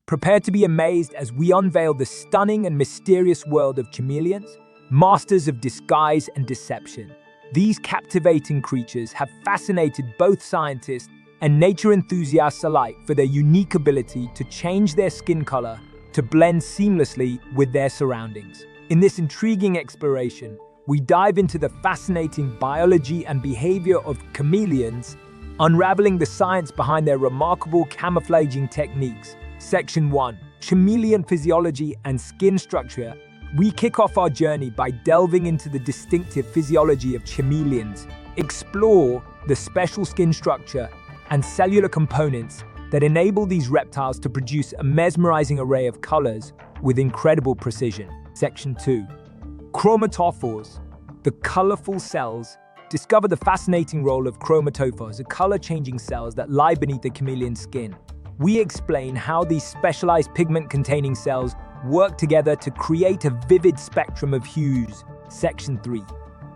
Prepare to be amazed as we unveil the stunning and mysterious world of chameleons, masters of disguise and deception. These captivating creatures have fascinated both scientists and nature enthusiasts alike for their unique ability to change their skin color to blend seamlessly with their surroundings. In this intriguing exploration, we dive into the fascinating biology and behavior of chameleons, unraveling the science behind their remarkable camouflaging techniques. Section 1. Chameleon Physiology and Skin Structure. We kick off our journey by delving into the distinctive physiology of chameleons, explore the special skin structure and cellular components that enable these reptiles to produce a mesmerizing array of colors with incredible precision. Section 2. Chromatophores, the colorful cells. Discover the fascinating role of chromatophores, the color-changing cells that lie beneath the chameleon's skin. We explain how these specialized pigment-containing cells work together to create a vivid spectrum of hues. Section 3.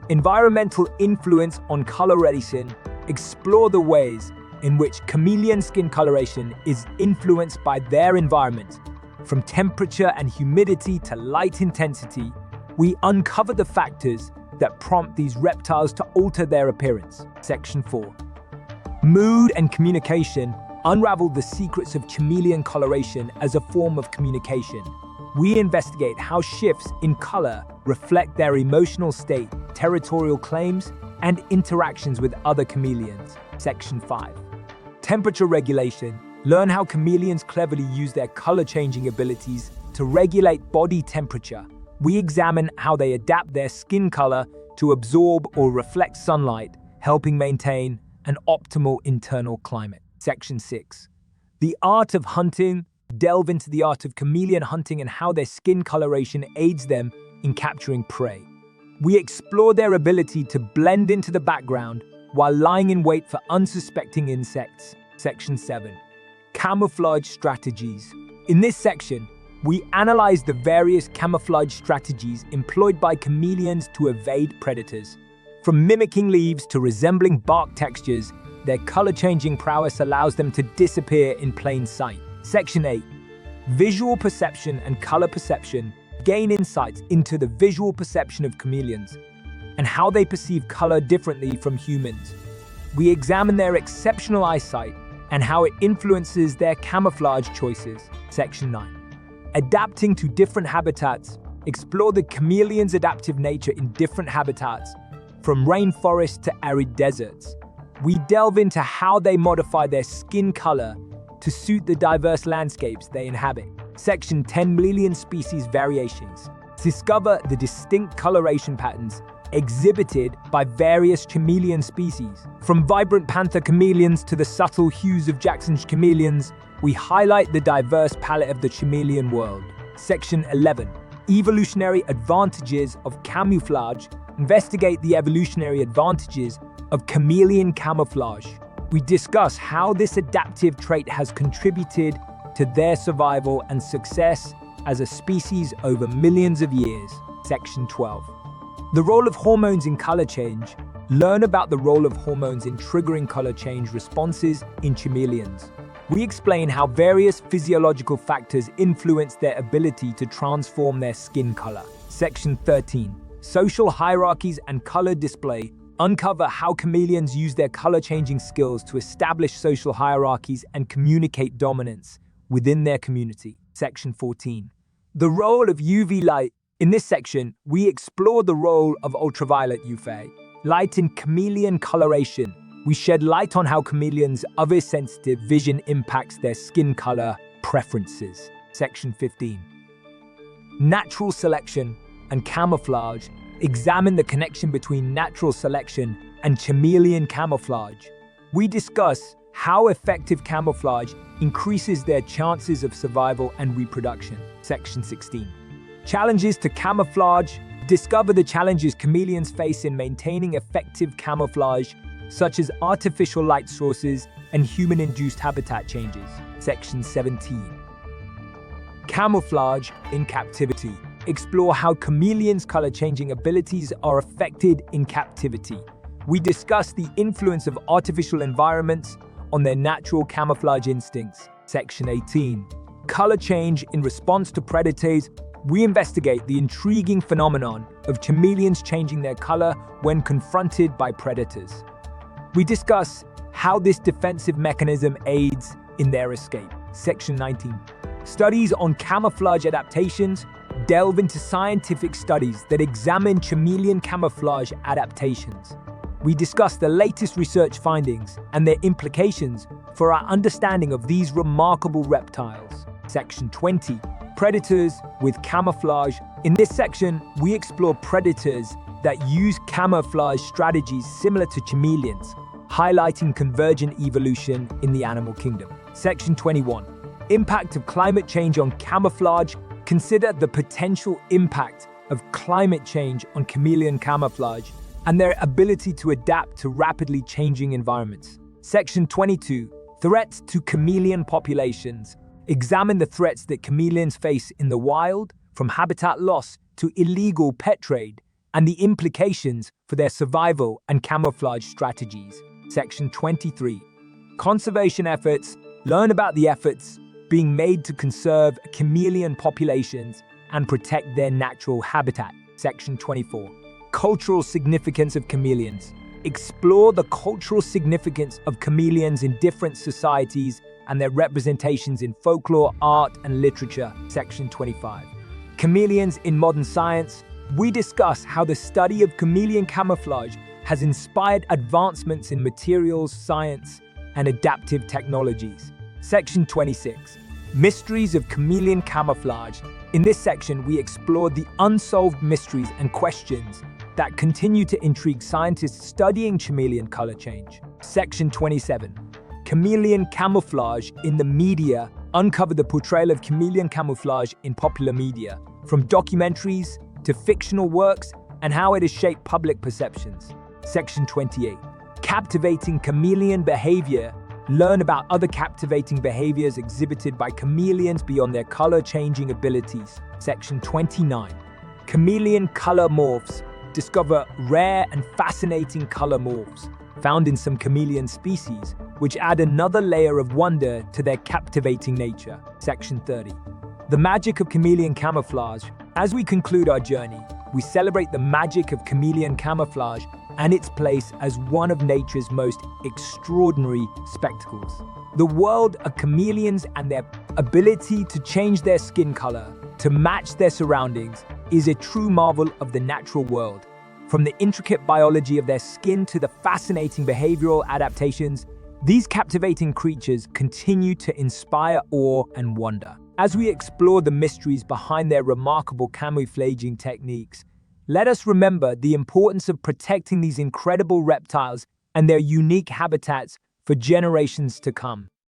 Environmental influence on coloration. Explore the ways in which chameleon skin coloration is influenced by their environment. From temperature and humidity to light intensity, we uncover the factors that prompt these reptiles to alter their appearance. Section 4. Mood and communication. Unravel the secrets of chameleon coloration as a form of communication. We investigate how shifts in color reflect their emotional state, territorial claims, and interactions with other chameleons. Section 5. Temperature regulation. Learn how chameleons cleverly use their color-changing abilities to regulate body temperature. We examine how they adapt their skin color to absorb or reflect sunlight, helping maintain an optimal internal climate. Section 6. The art of hunting. Delve into the art of chameleon hunting and how their skin coloration aids them in capturing prey. We explore their ability to blend into the background while lying in wait for unsuspecting insects. Section 7. Camouflage strategies. In this section, we analyze the various camouflage strategies employed by chameleons to evade predators. From mimicking leaves to resembling bark textures, their color-changing prowess allows them to disappear in plain sight. Section 8. Visual perception and color perception. Gain insights into the visual perception of chameleons and how they perceive color differently from humans. We examine their exceptional eyesight and how it influences their camouflage choices. Section 9. Adapting to different habitats. Explore the chameleon's adaptive nature in different habitats, from rainforests to arid deserts. We delve into how they modify their skin color to suit the diverse landscapes they inhabit. Section 10. Chameleon species variations. Discover the distinct coloration patterns exhibited by various chameleon species. From vibrant panther chameleons to the subtle hues of Jackson's chameleons, we highlight the diverse palette of the chameleon world. Section 11. Evolutionary advantages of camouflage. Investigate the evolutionary advantages of chameleon camouflage. We discuss how this adaptive trait has contributed to their survival and success as a species over millions of years. Section 12. The role of hormones in color change. Learn about the role of hormones in triggering color change responses in chameleons. We explain how various physiological factors influence their ability to transform their skin color. Section 13. Social hierarchies and color display. Uncover how chameleons use their color-changing skills to establish social hierarchies and communicate dominance within their community. Section 14. The role of UV light. In this section, we explore the role of ultraviolet UV light in chameleon coloration. We shed light on how chameleons' UV-sensitive vision impacts their skin color preferences. Section 15. Natural selection and camouflage. Examine the connection between natural selection and chameleon camouflage. We discuss how effective camouflage increases their chances of survival and reproduction. Section 16. Challenges to camouflage. Discover the challenges chameleons face in maintaining effective camouflage, such as artificial light sources and human-induced habitat changes. Section 17. Camouflage in captivity. Explore how chameleons' color-changing abilities are affected in captivity. We discuss the influence of artificial environments on their natural camouflage instincts. Section 18. color change in response to predators, we investigate the intriguing phenomenon of chameleons changing their color when confronted by predators. We discuss how this defensive mechanism aids in their escape. Section 19. Studies on camouflage adaptations delve into scientific studies that examine chameleon camouflage adaptations. We discuss the latest research findings and their implications for our understanding of these remarkable reptiles. Section 20. Predators with camouflage. In this section, we explore predators that use camouflage strategies similar to chameleons, highlighting convergent evolution in the animal kingdom. Section 21. Impact of climate change on camouflage. Consider the potential impact of climate change on chameleon camouflage and their ability to adapt to rapidly changing environments. Section 22. Threats to chameleon populations. Examine the threats that chameleons face in the wild, from habitat loss to illegal pet trade, and the implications for their survival and camouflage strategies. Section 23. Conservation efforts. Learn about the efforts being made to conserve chameleon populations and protect their natural habitat. Section 24. Cultural significance of chameleons. Explore the cultural significance of chameleons in different societies and their representations in folklore, art, and literature. Section 25. Chameleons in modern science. We discuss how the study of chameleon camouflage has inspired advancements in materials science and adaptive technologies. Section 26. Mysteries of chameleon camouflage. In this section, we explore the unsolved mysteries and questions that continue to intrigue scientists studying chameleon color change. Section 27. Chameleon camouflage in the media. Uncover the portrayal of chameleon camouflage in popular media, from documentaries to fictional works, and how it has shaped public perceptions. Section 28. Captivating chameleon behavior. Learn about other captivating behaviors exhibited by chameleons beyond their color-changing abilities. Section 29. Chameleon color morphs. Discover rare and fascinating color morphs found in some chameleon species, which add another layer of wonder to their captivating nature. Section 30. The magic of chameleon camouflage. As we conclude our journey, we celebrate the magic of chameleon camouflage and its place as one of nature's most extraordinary spectacles. The world of chameleons and their ability to change their skin color to match their surroundings is a true marvel of the natural world. From the intricate biology of their skin to the fascinating behavioral adaptations, these captivating creatures continue to inspire awe and wonder. As we explore the mysteries behind their remarkable camouflaging techniques, let us remember the importance of protecting these incredible reptiles and their unique habitats for generations to come.